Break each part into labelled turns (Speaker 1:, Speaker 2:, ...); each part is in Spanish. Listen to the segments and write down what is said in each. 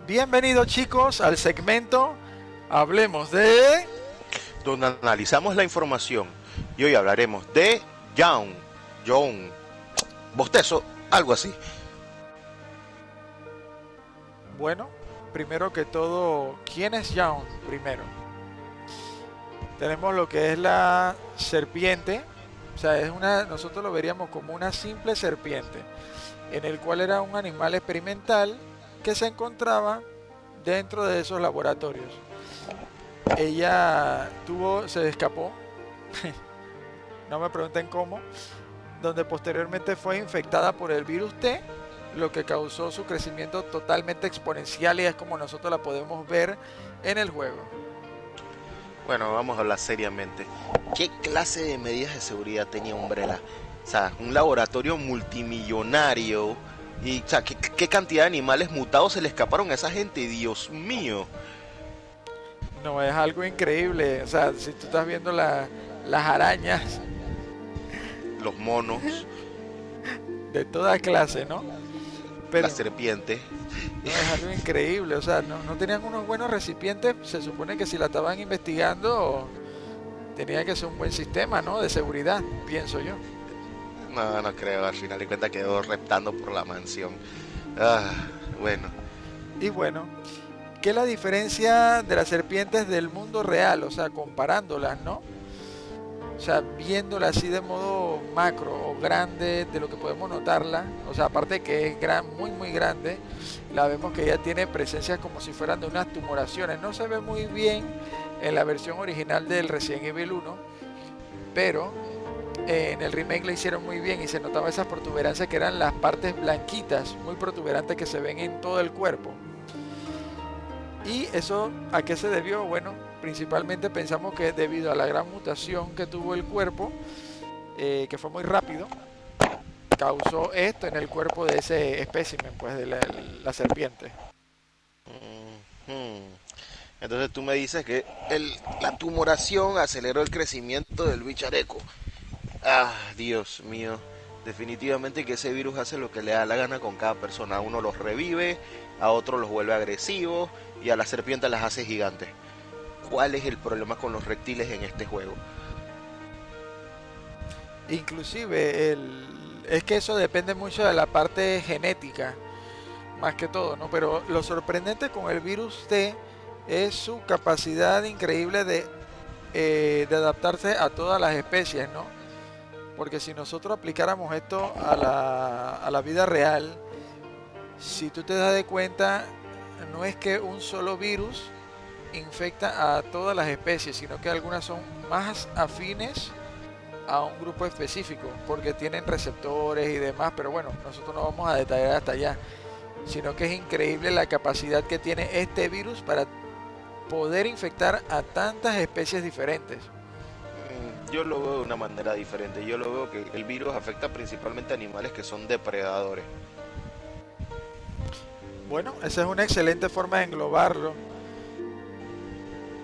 Speaker 1: Bienvenidos chicos al segmento Hablemos de...
Speaker 2: donde analizamos la información y hoy hablaremos de John, bostezo, algo así.
Speaker 1: Bueno, primero que todo, ¿quién es Jaun? Primero, tenemos lo que es la serpiente, o sea, nosotros lo veríamos como una simple serpiente, en el cual era un animal experimental que se encontraba dentro de esos laboratorios. Se escapó, no me pregunten cómo, donde posteriormente fue infectada por el virus T, lo que causó su crecimiento totalmente exponencial y es como nosotros la podemos ver en el juego.
Speaker 2: Bueno, vamos a hablar seriamente. ¿Qué clase de medidas de seguridad tenía Umbrella? O sea, un laboratorio multimillonario. Y, o sea, ¿qué cantidad de animales mutados se le escaparon a esa gente? Dios mío.
Speaker 1: No, es algo increíble, o sea, si tú estás viendo las arañas
Speaker 2: Los monos,
Speaker 1: de toda clase, ¿no?
Speaker 2: la
Speaker 1: Pero
Speaker 2: serpiente.
Speaker 1: no, es algo increíble, o sea, no tenían unos buenos recipientes, se supone que si la estaban investigando tenía que ser un buen sistema, ¿no? De seguridad, pienso yo.
Speaker 2: No, no creo, al final de cuentas quedó reptando por la mansión. Ah, bueno.
Speaker 1: Y bueno, ¿qué es la diferencia de las serpientes del mundo real? O sea, comparándolas, ¿no? O sea, viéndola así de modo macro o grande, de lo que podemos notarla, o sea, aparte de que es muy grande, la vemos que ella tiene presencias como si fueran de unas tumoraciones. No se ve muy bien en la versión original del Resident Evil 1, pero en el remake la hicieron muy bien y se notaba esas protuberancias que eran las partes blanquitas, muy protuberantes que se ven en todo el cuerpo. ¿Y eso a qué se debió? Bueno, principalmente pensamos que debido a la gran mutación que tuvo el cuerpo, que fue muy rápido, causó esto en el cuerpo de ese espécimen, pues de la serpiente.
Speaker 2: Hmm. Entonces tú me dices que la tumoración aceleró el crecimiento del bichareco. Ah, Dios mío. Definitivamente que ese virus hace lo que le da la gana con cada persona. A uno los revive, a otro los vuelve agresivos y a las serpientes las hace gigantes. ¿Cuál es el problema con los reptiles en este juego?
Speaker 1: Inclusive es que eso depende mucho de la parte genética, más que todo, ¿no? Pero lo sorprendente con el virus T es su capacidad increíble de adaptarse a todas las especies, ¿no? Porque si nosotros aplicáramos esto a la vida real, si tú te das de cuenta, no es que un solo virus infecta a todas las especies, sino que algunas son más afines a un grupo específico, porque tienen receptores y demás, pero bueno, nosotros no vamos a detallar hasta allá, sino que es increíble la capacidad que tiene este virus para poder infectar a tantas especies diferentes.
Speaker 2: Yo lo veo de una manera diferente. Yo lo veo que el virus afecta principalmente a animales que son depredadores.
Speaker 1: Bueno, esa es una excelente forma de englobarlo.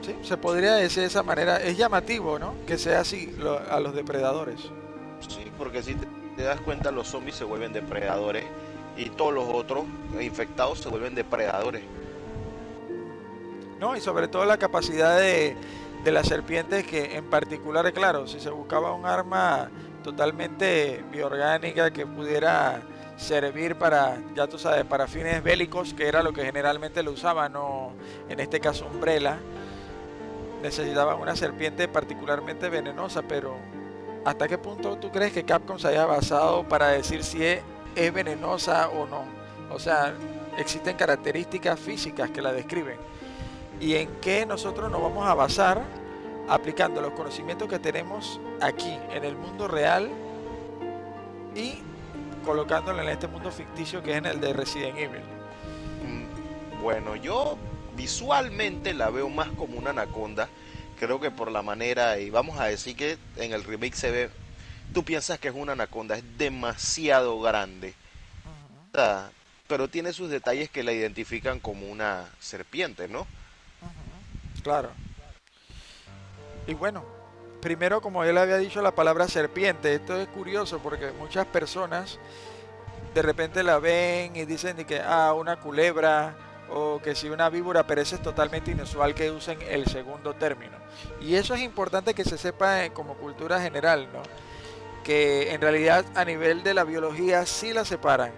Speaker 1: Sí, se podría decir de esa manera. Es llamativo, ¿no? Que sea así a los depredadores.
Speaker 2: Sí, porque si te das cuenta, los zombies se vuelven depredadores y todos los otros infectados se vuelven depredadores.
Speaker 1: ¿No? Y sobre todo la capacidad de las serpientes que en particular, claro, si se buscaba un arma totalmente biorgánica que pudiera servir para, ya tú sabes, para fines bélicos, que era lo que generalmente lo usaban, no en este caso Umbrella, necesitaban una serpiente particularmente venenosa, pero ¿hasta qué punto tú crees que Capcom se haya basado para decir si es venenosa o no? O sea, existen características físicas que la describen. ¿Y en qué nosotros nos vamos a basar aplicando los conocimientos que tenemos aquí en el mundo real y colocándolo en este mundo ficticio que es en el de Resident Evil?
Speaker 2: Bueno, yo visualmente la veo más como una anaconda. Creo que por la manera, y vamos a decir que en el remake se ve, tú piensas que es una anaconda, es demasiado grande.
Speaker 1: Uh-huh,
Speaker 2: O sea, pero tiene sus detalles que la identifican como una serpiente, ¿no?
Speaker 1: uh-huh, claro. Y bueno, primero como él había dicho la palabra serpiente, esto es curioso porque muchas personas de repente la ven y dicen de que una culebra o que si una víbora, pero eso es totalmente inusual que usen el segundo término. Y eso es importante que se sepa como cultura general, ¿no? Que en realidad a nivel de la biología sí la separan,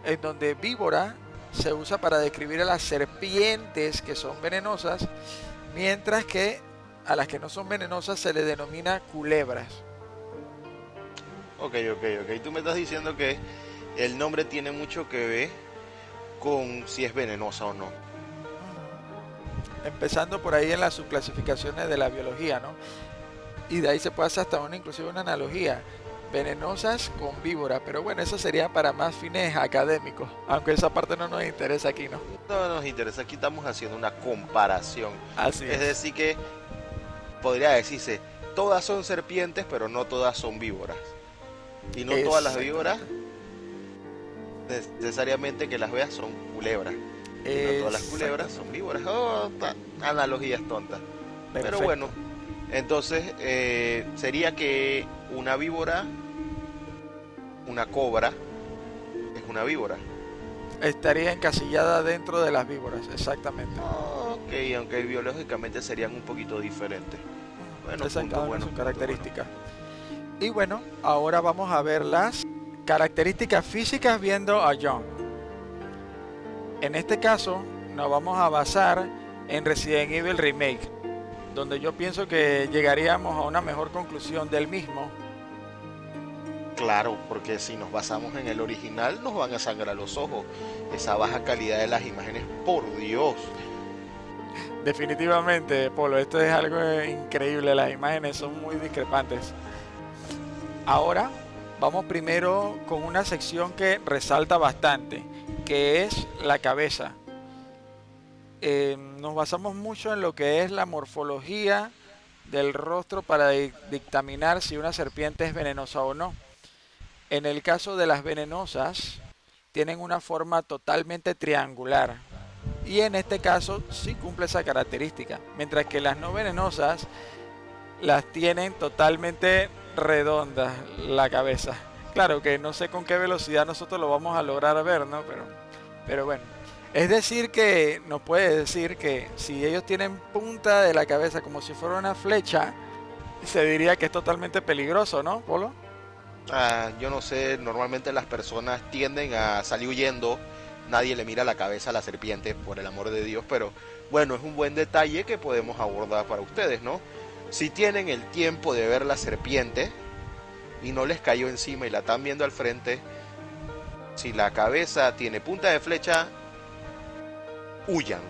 Speaker 1: en donde víbora se usa para describir a las serpientes que son venenosas, mientras que a las que no son venenosas se le denomina culebras.
Speaker 2: Ok, ok, ok. Tú me estás diciendo que el nombre tiene mucho que ver con si es venenosa o no.
Speaker 1: Empezando por ahí en las subclasificaciones de la biología, ¿no? Y de ahí se puede hacer hasta inclusive una analogía. Venenosas con víbora, pero bueno, eso sería para más fines académicos, aunque esa parte no nos interesa aquí, ¿no?
Speaker 2: No nos interesa, aquí estamos haciendo una comparación.
Speaker 1: Así
Speaker 2: Es
Speaker 1: es.
Speaker 2: decir que podría decirse, todas son serpientes, pero no todas son víboras. Y no todas las víboras,
Speaker 1: Exactamente.
Speaker 2: necesariamente que las veas son culebras. Y no todas las culebras son
Speaker 1: Exactamente.
Speaker 2: víboras. Oh, analogías tontas. Pero bueno,
Speaker 1: Perfecto.
Speaker 2: entonces sería que una víbora, una cobra, es una víbora.
Speaker 1: Estaría encasillada dentro de las víboras, exactamente.
Speaker 2: Ok, aunque biológicamente serían un poquito diferentes. Bueno,
Speaker 1: Exacto,
Speaker 2: punto
Speaker 1: cada una
Speaker 2: bueno,
Speaker 1: sus
Speaker 2: punto bueno.
Speaker 1: características. Y bueno, ahora vamos a ver las características físicas viendo a John. En este caso, nos vamos a basar en Resident Evil Remake, donde yo pienso que llegaríamos a una mejor conclusión del mismo.
Speaker 2: Claro, porque si nos basamos en el original nos van a sangrar los ojos. Esa baja calidad de las imágenes, por Dios.
Speaker 1: Definitivamente, Polo, esto es algo increíble, las imágenes son muy discrepantes. Ahora vamos primero con una sección que resalta bastante, que es la cabeza. Nos basamos mucho en lo que es la morfología del rostro para dictaminar si una serpiente es venenosa o no. En el caso de las venenosas, tienen una forma totalmente triangular. Y en este caso sí cumple esa característica. Mientras que las no venenosas las tienen totalmente redondas la cabeza. Claro que no sé con qué velocidad nosotros lo vamos a lograr ver, ¿no? Pero bueno. Es decir que nos puede decir que si ellos tienen punta de la cabeza como si fuera una flecha, se diría que es totalmente peligroso, ¿no, Polo?
Speaker 2: Yo no sé, normalmente las personas tienden a salir huyendo. Nadie le mira la cabeza a la serpiente, por el amor de Dios, pero bueno, es un buen detalle que podemos abordar para ustedes, ¿no? Si tienen el tiempo de ver la serpiente y no les cayó encima y la están viendo al frente, si la cabeza tiene punta de flecha, huyan.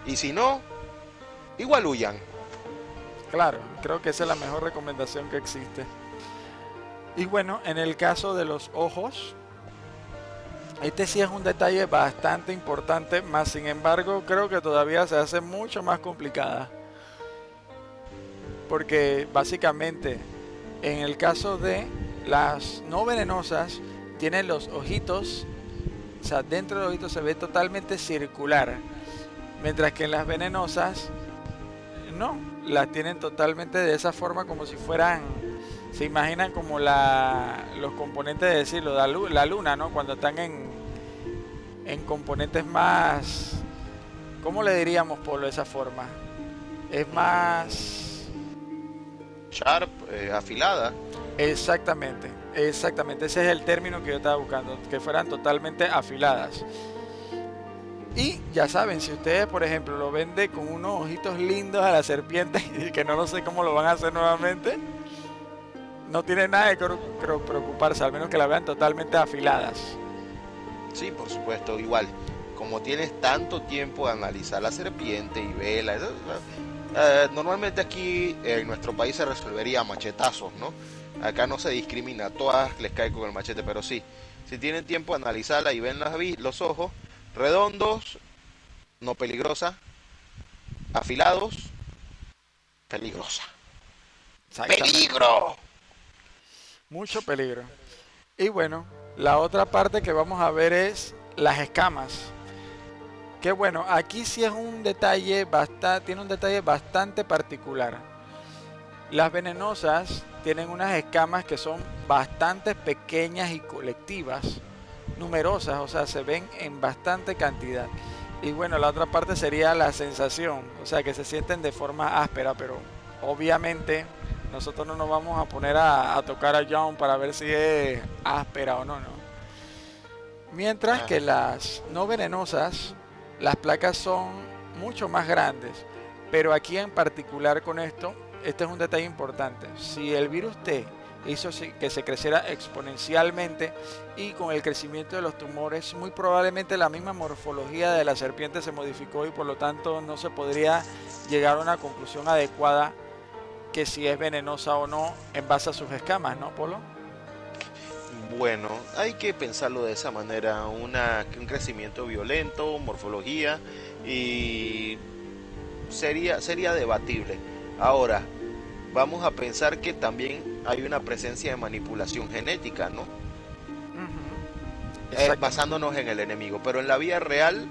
Speaker 2: Y si no, igual huyan.
Speaker 1: Claro, creo que esa es la mejor recomendación que existe. Y bueno, en el caso de los ojos, este sí es un detalle bastante importante, más sin embargo creo que todavía se hace mucho más complicada. Porque básicamente, en el caso de las no venenosas, tienen los ojitos, o sea, dentro del ojito se ve totalmente circular. Mientras que en las venenosas, no, las tienen totalmente de esa forma como si fueran, se imaginan como los componentes de decirlo, la luna, ¿no? Cuando están en componentes más, ¿cómo le diríamos por esa forma? Es más,
Speaker 2: Sharp, afilada.
Speaker 1: exactamente, exactamente, ese es el término que yo estaba buscando, que fueran totalmente afiladas. Y ya saben, si ustedes por ejemplo lo venden con unos ojitos lindos a la serpiente, y que no sé cómo lo van a hacer nuevamente, no tiene nada de preocuparse, al menos que la vean totalmente afiladas.
Speaker 2: Sí, por supuesto, igual. Como tienes tanto tiempo de analizar la serpiente y vela, normalmente aquí en nuestro país se resolvería a machetazos, ¿no? Acá no se discrimina, a todas les cae con el machete, pero sí, si tienen tiempo de analizarla y ven los ojos redondos, no peligrosa, afilados, peligrosa.
Speaker 1: Exactamente,
Speaker 2: ¡Peligro!
Speaker 1: mucho peligro. Y bueno, la otra parte que vamos a ver es las escamas. Que bueno, aquí sí es un detalle bastante, tiene un detalle bastante particular. Las venenosas tienen unas escamas que son bastante pequeñas y colectivas, numerosas, o sea, se ven en bastante cantidad. Y bueno, la otra parte sería la sensación, o sea, que se sienten de forma áspera, pero obviamente nosotros no nos vamos a poner a tocar a John para ver si es áspera o no, no. Mientras que
Speaker 2: Ah,
Speaker 1: las no venenosas, las placas son mucho más grandes. Pero aquí en particular con esto, este es un detalle importante. Si el virus T hizo que se creciera exponencialmente y con el crecimiento de los tumores, muy probablemente la misma morfología de la serpiente se modificó y por lo tanto no se podría llegar a una conclusión adecuada que si es venenosa o no en base a sus escamas, ¿no, Polo?
Speaker 2: bueno, hay que pensarlo de esa manera, un crecimiento violento, morfología, y sería debatible. Ahora, vamos a pensar que también hay una presencia de manipulación genética, ¿no?
Speaker 1: Ujú, exactamente.
Speaker 2: Basándonos en el enemigo, pero en la vida real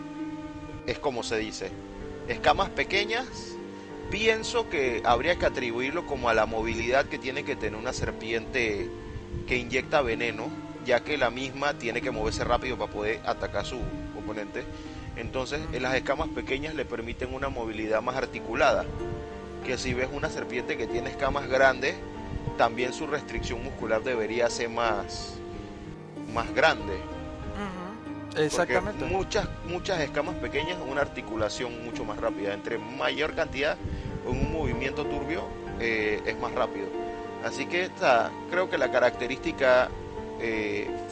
Speaker 2: es como se dice, escamas pequeñas, pienso que habría que atribuirlo como a la movilidad que tiene que tener una serpiente que inyecta veneno, ya que la misma tiene que moverse rápido para poder atacar a su oponente. Entonces, en las
Speaker 1: Ujú.
Speaker 2: escamas pequeñas le permiten una movilidad más articulada, que si ves una serpiente que tiene escamas grandes, también su restricción muscular debería ser más grande,
Speaker 1: Ujú,
Speaker 2: porque
Speaker 1: exactamente.
Speaker 2: muchas escamas pequeñas, una articulación mucho más rápida. Entre mayor cantidad, en un movimiento turbio, es más rápido. Así que creo que la característica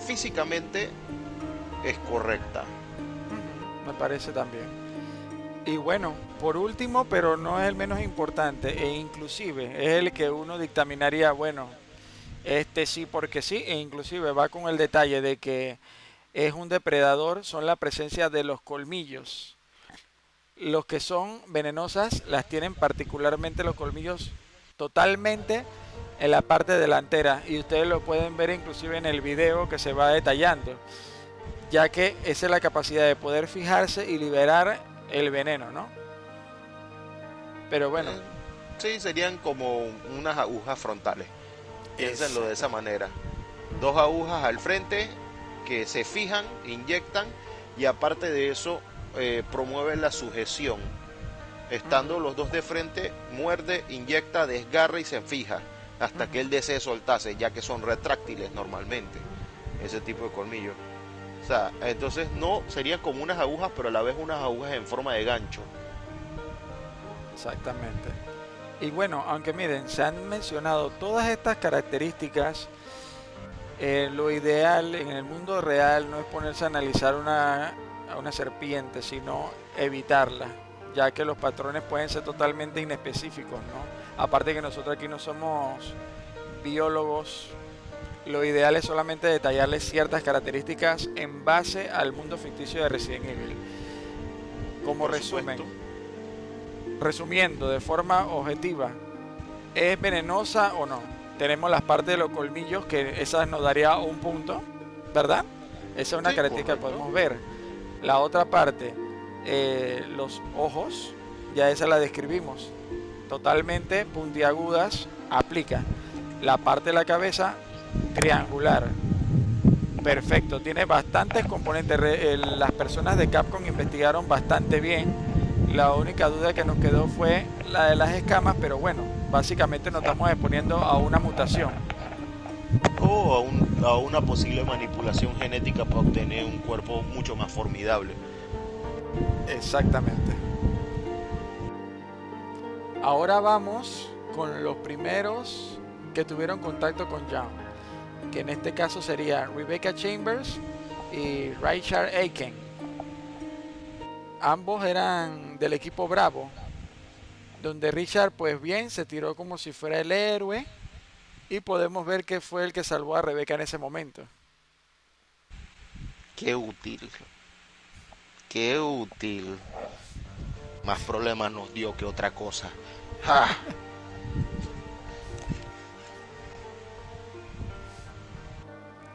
Speaker 2: físicamente es correcta.
Speaker 1: Ujú, me parece también. Y bueno, por último, pero no es el menos importante, e inclusive es el que uno dictaminaría, bueno, este sí porque sí, e inclusive va con el detalle de que es un depredador, son la presencia de los colmillos. Los que son venenosas las tienen particularmente los colmillos totalmente en la parte delantera y ustedes lo pueden ver inclusive en el video que se va detallando, ya que esa es la capacidad de poder fijarse y liberar el veneno, ¿no? Pero bueno,
Speaker 2: Eh, sí, serían como unas agujas frontales. Piénsenlo de esa
Speaker 1: exactamente.
Speaker 2: manera. Dos
Speaker 1: Ujú,
Speaker 2: agujas al frente que se fijan, inyectan, y aparte de eso promueven la sujeción. Estando
Speaker 1: ujú.
Speaker 2: los dos de frente, muerde, inyecta, desgarra y se fija hasta que él
Speaker 1: Ujú.
Speaker 2: desee soltarse, ya que son retráctiles normalmente, ese tipo de colmillos. O sea, entonces no serían como unas agujas, pero a la vez unas agujas en forma de gancho.
Speaker 1: Exactamente. Y bueno, aunque miren, se han mencionado todas estas características, lo ideal en el mundo real no es ponerse a analizar a una serpiente, sino evitarla, ya que los patrones pueden ser totalmente inespecíficos, ¿no? Aparte que nosotros aquí no somos biólogos, lo ideal es solamente detallarles ciertas características en base al mundo ficticio de Resident Evil. Como
Speaker 2: Por
Speaker 1: resumen,
Speaker 2: supuesto.
Speaker 1: resumiendo de forma objetiva, ¿es venenosa o no? Tenemos las partes de los colmillos, que esas nos daría un punto, ¿verdad? Esa es una
Speaker 2: Sí,
Speaker 1: característica que
Speaker 2: correcto.
Speaker 1: podemos ver. La otra parte, los ojos, ya esa la describimos. Totalmente puntiagudas, aplica. La parte de la cabeza, triangular. Perfecto, tiene bastantes componentes. Las personas de Capcom investigaron bastante bien. La única duda que nos quedó fue la de las escamas, pero bueno, básicamente nos estamos exponiendo a una mutación.
Speaker 2: O a una posible manipulación genética para obtener un cuerpo mucho más formidable.
Speaker 1: Exactamente. Ahora vamos con los primeros que tuvieron contacto con John, que en este caso sería Rebecca Chambers y Richard Aiken. Ambos eran del equipo Bravo, donde Richard pues bien se tiró como si fuera el héroe y podemos ver que fue el que salvó a Rebecca en ese momento.
Speaker 2: Qué útil, qué útil. Más problemas nos dio que otra cosa. ¡Ja!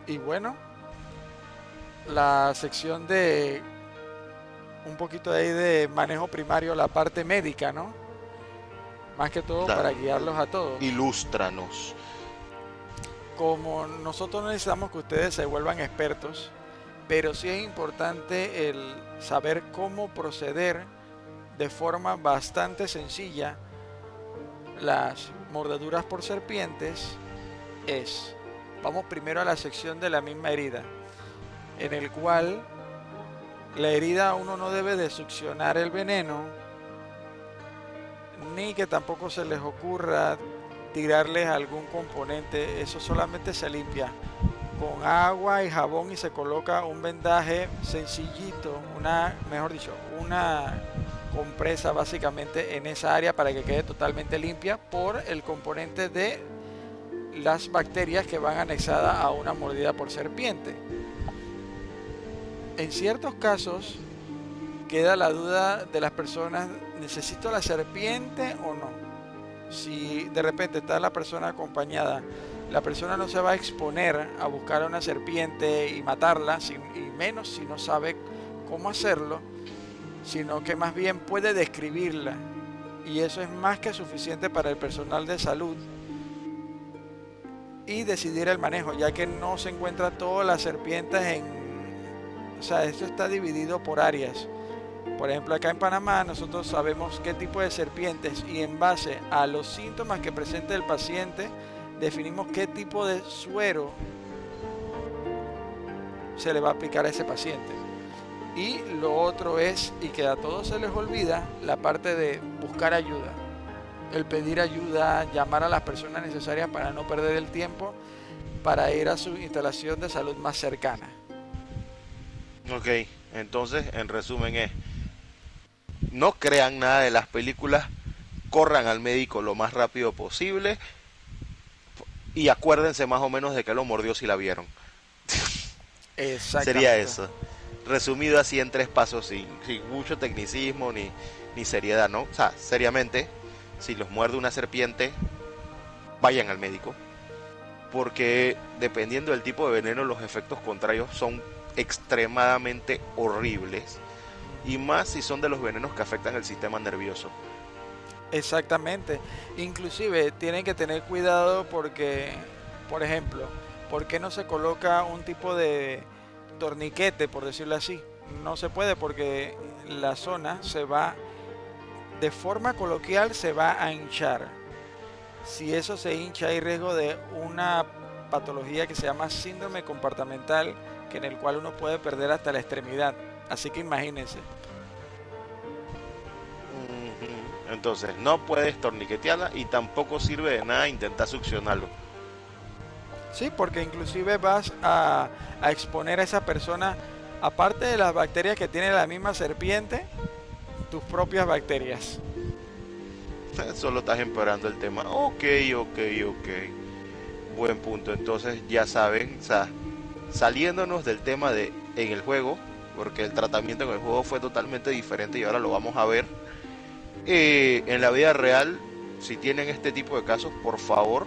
Speaker 1: Y bueno, la sección de un poquito de ahí de manejo primario, la parte médica, ¿no? Más que todo para
Speaker 2: Dale,
Speaker 1: guiarlos a todos.
Speaker 2: ilústranos.
Speaker 1: Como nosotros necesitamos que ustedes se vuelvan expertos, pero sí es importante el saber cómo proceder de forma bastante sencilla. Las mordeduras por serpientes vamos primero a la sección de la misma herida, en el cual la herida uno no debe de succionar el veneno, ni que tampoco se les ocurra tirarles algún componente. Eso solamente se limpia con agua y jabón y se coloca un vendaje sencillito, una compresa básicamente en esa área para que quede totalmente limpia por el componente de las bacterias que van anexadas a una mordida por serpiente. En ciertos casos queda la duda de las personas: ¿necesito la serpiente o no? Si de repente está la persona acompañada, la persona no se va a exponer a buscar a una serpiente y matarla, y menos si no sabe cómo hacerlo, sino que más bien puede describirla, y eso es más que suficiente para el personal de salud y decidir el manejo, ya que no se encuentra todas las serpientes o sea, esto está dividido por áreas. Por ejemplo, acá en Panamá nosotros sabemos qué tipo de serpientes, y en base a los síntomas que presente el paciente definimos qué tipo de suero se le va a aplicar a ese paciente. Y lo otro es, y que a todos se les olvida, la parte de buscar ayuda, el pedir ayuda, llamar a las personas necesarias para no perder el tiempo, para ir a su instalación de salud más cercana.
Speaker 2: Ok, entonces en resumen no crean nada de las películas, corran al médico lo más rápido posible y acuérdense más o menos de que lo mordió si la vieron. Sería
Speaker 1: Exactamente.
Speaker 2: eso. Resumido así en 3 pasos, sin mucho tecnicismo ni seriedad, ¿no? O sea, seriamente, si los muerde una serpiente, vayan al médico, porque dependiendo del tipo de veneno, los efectos contrarios son extremadamente horribles, y más si son de los venenos que afectan el sistema nervioso.
Speaker 1: Exactamente. Inclusive tienen que tener cuidado porque, por ejemplo, ¿por qué no se coloca un tipo de torniquete, por decirlo así? No se puede porque la zona de forma coloquial, se va a hinchar. Si eso se hincha, hay riesgo de una patología que se llama síndrome comportamental, que en el cual uno puede perder hasta la extremidad. Así que imagínense.
Speaker 2: Entonces, no puedes torniquetearla y tampoco sirve de nada intentar succionarlo.
Speaker 1: Sí, porque inclusive vas a exponer a esa persona, aparte de las bacterias que tiene la misma serpiente, tus propias bacterias.
Speaker 2: Solo estás empeorando el tema. Ok, ok, ok. Buen punto. Entonces, ya saben, o sea, saliéndonos del tema de en el juego, porque el tratamiento en el juego fue totalmente diferente y ahora lo vamos a ver. En la vida real, si tienen este tipo de casos, por favor,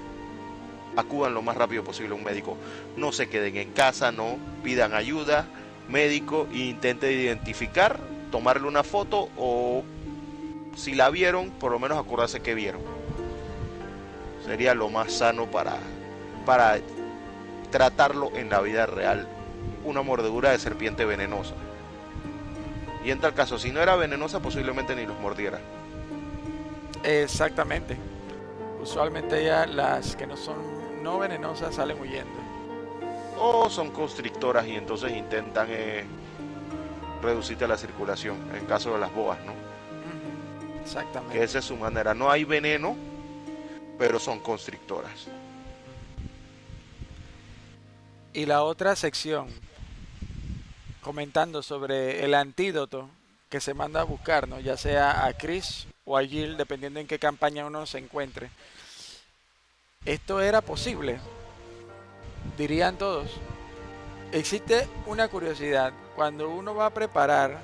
Speaker 2: acudan lo más rápido posible a un médico. No se queden en casa, no pidan ayuda, médico, e intenten identificar, tomarle una foto, o si la vieron, por lo menos acordarse que vieron. Sería lo más sano para tratarlo en la vida real, una mordedura de serpiente venenosa. Y en tal caso, si no era venenosa, posiblemente ni los mordiera.
Speaker 1: Exactamente. Usualmente ya las que no son no venenosas salen huyendo.
Speaker 2: O son constrictoras y entonces intentan reducirte la circulación, en caso de las boas, ¿no?
Speaker 1: Ujú.
Speaker 2: Que
Speaker 1: Exactamente.
Speaker 2: esa es su manera. No hay veneno, pero son constrictoras.
Speaker 1: Y la otra sección, comentando sobre el antídoto que se manda a buscar, ¿no? Ya sea a Chris o a Jill, dependiendo en qué campaña uno se encuentre. Esto era posible, dirían todos. Existe una curiosidad. Cuando uno va a preparar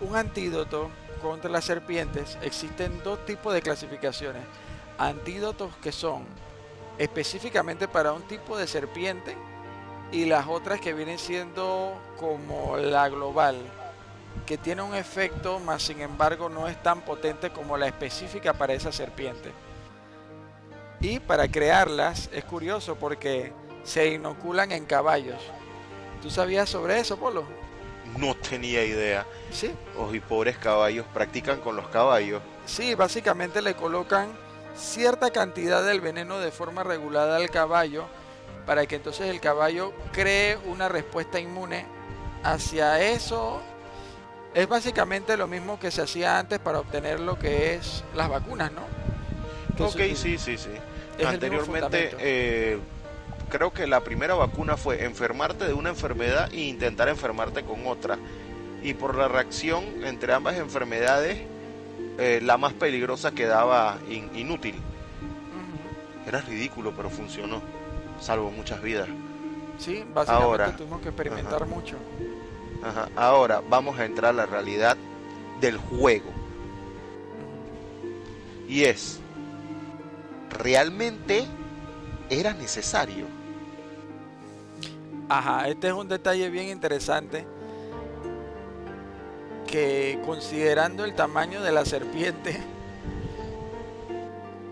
Speaker 1: un antídoto contra las serpientes, existen dos tipos de clasificaciones. Antídotos que son específicamente para un tipo de serpiente, y las otras que vienen siendo como la global, que tiene un efecto, mas sin embargo no es tan potente como la específica para esa serpiente. Y para crearlas es curioso porque se inoculan en caballos. ¿Tú sabías sobre eso, Polo?
Speaker 2: No tenía idea.
Speaker 1: Sí,
Speaker 2: Oh, y pobres caballos, practican con los caballos.
Speaker 1: sí, básicamente le colocan cierta cantidad del veneno de forma regulada al caballo para que entonces el caballo cree una respuesta inmune hacia eso. Es básicamente lo mismo que se hacía antes para obtener lo que es las vacunas, ¿no? Que
Speaker 2: Ok, sí, sí, sí.
Speaker 1: es el mismo
Speaker 2: Anteriormente,
Speaker 1: fundamento.
Speaker 2: creo que la primera vacuna fue enfermarte de una enfermedad e intentar enfermarte con otra. Y por la reacción entre ambas enfermedades, la más peligrosa quedaba inútil.
Speaker 1: Ujú.
Speaker 2: Era ridículo, pero funcionó. Salvó muchas vidas.
Speaker 1: Sí, básicamente
Speaker 2: Ahora,
Speaker 1: tuvimos que
Speaker 2: ajá,
Speaker 1: experimentar mucho.
Speaker 2: ajá, ahora vamos a entrar a la realidad del juego.
Speaker 1: Ujú.
Speaker 2: Y es, ¿realmente era necesario?
Speaker 1: Ajá, este es un detalle bien interesante que considerando el tamaño de la serpiente,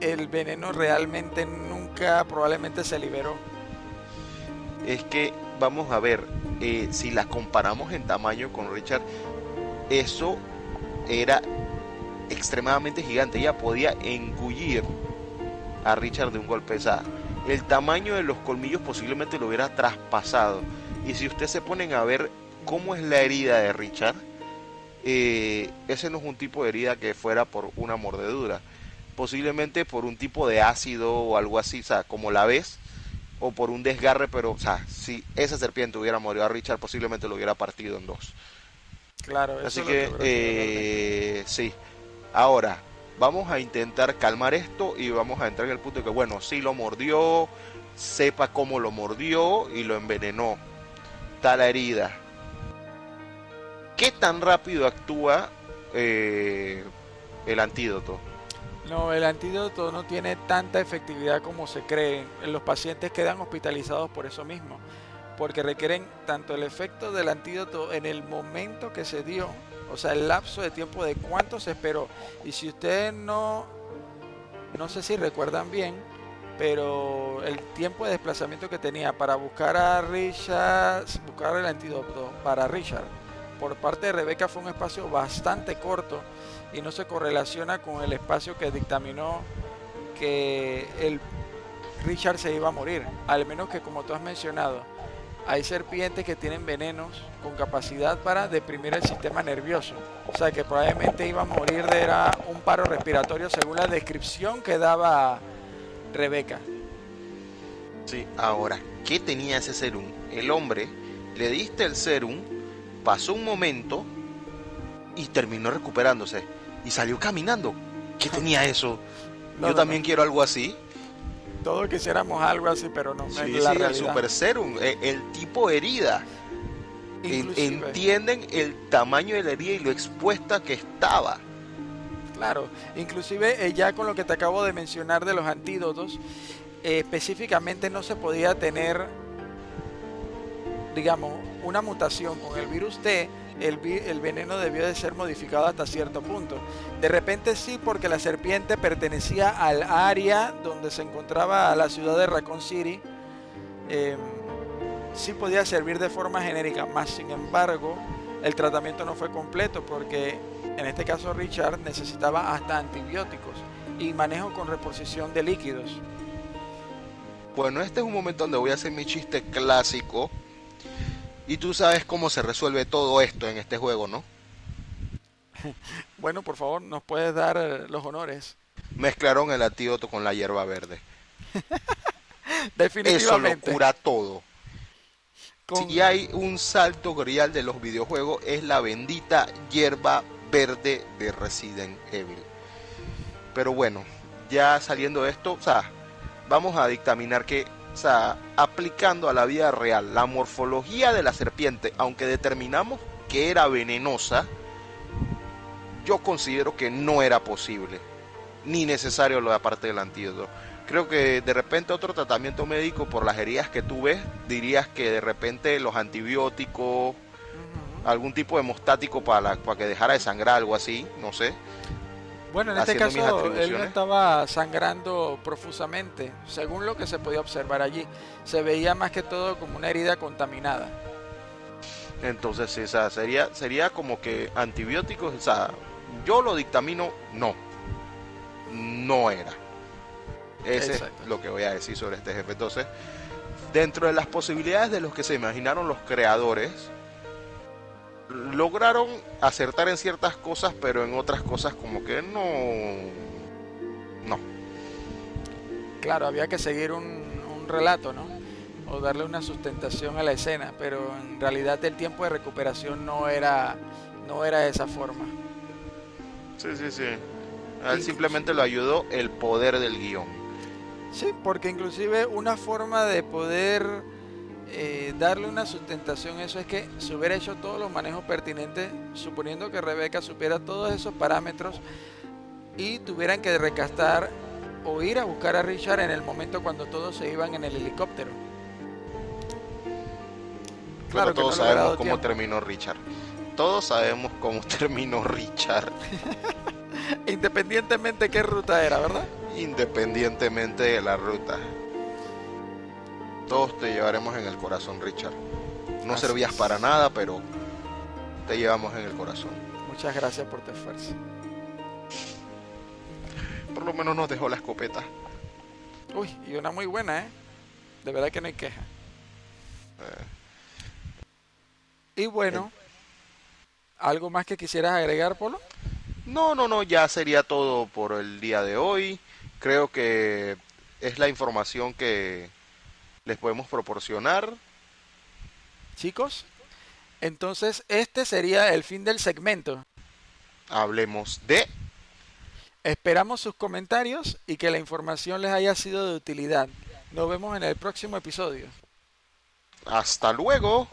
Speaker 1: el veneno realmente nunca probablemente se liberó.
Speaker 2: Es que, vamos a ver, si la comparamos en tamaño con Richard, eso era extremadamente gigante. Ella podía engullir a Richard de un golpe. O sea, el tamaño de los colmillos posiblemente lo hubiera traspasado. Y si ustedes se ponen a ver cómo es la herida de Richard, ese no es un tipo de herida que fuera por una mordedura. Posiblemente por un tipo de ácido o algo así, o sea, como la ves, o por un desgarre, pero, o sea, si esa serpiente hubiera mordido a Richard, posiblemente lo hubiera partido en dos.
Speaker 1: Claro, eso
Speaker 2: Así
Speaker 1: es lo que
Speaker 2: que,
Speaker 1: hubiera sido realmente.
Speaker 2: sí. Ahora, vamos a intentar calmar esto y vamos a entrar en el punto de que, bueno, sí lo mordió, sepa cómo lo mordió y lo envenenó. Está la herida. ¿Qué tan rápido actúa eh, el antídoto?
Speaker 1: No, el antídoto no tiene tanta efectividad como se cree. Los pacientes quedan hospitalizados por eso mismo, porque requieren tanto el efecto del antídoto en el momento que se dio, o sea, el lapso de tiempo de cuánto se esperó. Y si ustedes no sé si recuerdan bien, pero el tiempo de desplazamiento que tenía para buscar a Richard, buscar el antídoto para Richard, por parte de Rebeca fue un espacio bastante corto y no se correlaciona con el espacio que dictaminó que el Richard se iba a morir. Al menos que, como tú has mencionado, hay serpientes que tienen venenos con capacidad para deprimir el sistema nervioso. O sea que probablemente iba a morir de era un paro respiratorio según la descripción que daba Rebeca.
Speaker 2: Sí, ahora, ¿qué tenía ese serum? El hombre, le diste el serum, pasó un momento y terminó recuperándose. Y salió caminando. ¿Qué tenía eso?
Speaker 1: No,
Speaker 2: Yo
Speaker 1: no, no.
Speaker 2: también quiero algo así.
Speaker 1: Todos quisiéramos algo así, pero no, no es
Speaker 2: Sí,
Speaker 1: la
Speaker 2: sí, el
Speaker 1: realidad.
Speaker 2: super serum, el tipo herida.
Speaker 1: Inclusive,
Speaker 2: Entienden el tamaño de la herida y lo expuesta que estaba.
Speaker 1: claro, inclusive ya con lo que te acabo de mencionar de los antídotos, específicamente no se podía tener, digamos, una mutación con el virus T, el veneno debió de ser modificado hasta cierto punto. De repente sí, porque la serpiente pertenecía al área donde se encontraba la ciudad de Raccoon City, eh, sí podía servir de forma genérica, más sin embargo, el tratamiento no fue completo porque en este caso Richard necesitaba hasta antibióticos y manejo con reposición de líquidos.
Speaker 2: Bueno, este es un momento donde voy a hacer mi chiste clásico. Y tú sabes cómo se resuelve todo esto en este juego, ¿no?
Speaker 1: Bueno, por favor, nos puedes dar los honores.
Speaker 2: Mezclaron el antídoto con la hierba verde. Eso lo
Speaker 1: Definitivamente.
Speaker 2: cura todo.
Speaker 1: Con...
Speaker 2: Si hay un salto grial de los videojuegos es la bendita hierba verde de Resident Evil. Pero bueno, ya saliendo de esto, o sea, vamos a dictaminar que, o sea, aplicando a la vida real la morfología de la serpiente, aunque determinamos que era venenosa, yo considero que no era posible, ni necesario lo de aparte del antídoto. Creo que de repente otro tratamiento médico por las heridas que tú ves, dirías que de repente los antibióticos,
Speaker 1: Ujú.
Speaker 2: algún tipo de hemostático para que dejara de sangrar, algo así, no sé.
Speaker 1: Bueno, en este
Speaker 2: haciendo mis
Speaker 1: caso él no
Speaker 2: atribuciones.
Speaker 1: estaba sangrando profusamente, según lo que se podía observar allí. Se veía más que todo como una herida contaminada.
Speaker 2: Entonces, sí, o sea, sería como que antibióticos, o sea, yo lo dictamino, no, no era. Ese es
Speaker 1: Exacto.
Speaker 2: lo que voy a decir sobre este jefe. Entonces, dentro de las posibilidades de los que se imaginaron los creadores, lograron acertar en ciertas cosas, pero en otras cosas como que no.
Speaker 1: Claro, había que seguir un relato, ¿no? O darle una sustentación a la escena, pero en realidad el tiempo de recuperación no era de esa forma.
Speaker 2: Sí, sí, sí. A él simplemente lo
Speaker 1: Inclusive,
Speaker 2: ayudó el poder del guión.
Speaker 1: sí, porque inclusive una forma de poder darle una sustentación a eso es que se hubiera hecho todos los manejos pertinentes, suponiendo que Rebeca supiera todos esos parámetros y tuvieran que recastar o ir a buscar a Richard en el momento cuando todos se iban en el helicóptero.
Speaker 2: Pero
Speaker 1: Claro que no
Speaker 2: todos
Speaker 1: le hubiera
Speaker 2: sabemos
Speaker 1: dado
Speaker 2: cómo
Speaker 1: tiempo.
Speaker 2: terminó Richard. Todos sabemos cómo terminó Richard,
Speaker 1: Independientemente qué ruta era, ¿verdad?
Speaker 2: independientemente de la ruta. Todos te llevaremos en el corazón, Richard. No
Speaker 1: Así
Speaker 2: servías para
Speaker 1: es.
Speaker 2: nada, pero te llevamos en el corazón.
Speaker 1: Muchas gracias por tu esfuerzo.
Speaker 2: Por lo menos nos dejó la escopeta.
Speaker 1: Uy, y una muy buena, ¿eh? De verdad que no hay queja. Y
Speaker 2: Eh,
Speaker 1: bueno, ¿algo más que quisieras agregar, Polo?
Speaker 2: No, no, no, ya sería todo por el día de hoy. Creo que es la información que les podemos proporcionar.
Speaker 1: Chicos, entonces este sería el fin del segmento.
Speaker 2: Hablemos de...
Speaker 1: Esperamos sus comentarios y que la información les haya sido de utilidad. Nos vemos en el próximo episodio.
Speaker 2: Hasta luego.